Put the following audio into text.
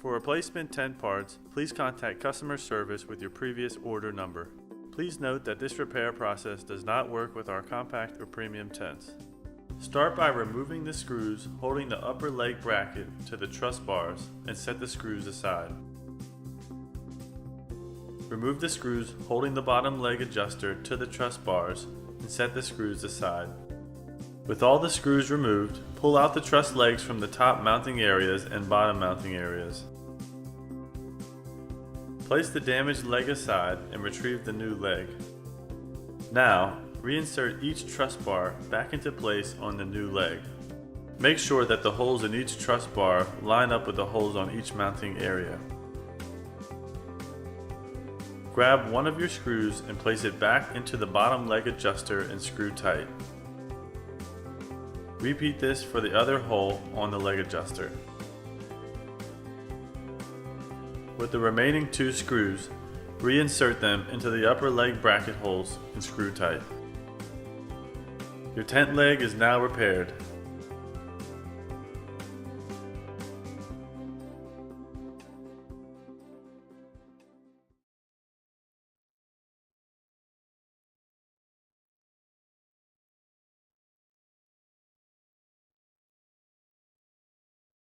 For replacement tent parts, please contact customer service with your previous order number. Please note that this repair process does not work with our compact or premium tents. Start by removing the screws holding the upper leg bracket to the truss bars and set the screws aside. Remove the screws holding the bottom leg adjuster to the truss bars and set the screws aside. With all the screws removed, pull out the truss legs from the top mounting areas and bottom mounting areas. Place the damaged leg aside and retrieve the new leg. Now, reinsert each truss bar back into place on the new leg. Make sure that the holes in each truss bar line up with the holes on each mounting area. Grab one of your screws and place it back into the bottom leg adjuster and screw tight. Repeat this for the other hole on the leg adjuster. With the remaining 2 screws, reinsert them into the upper leg bracket holes and screw tight. Your tent leg is now repaired.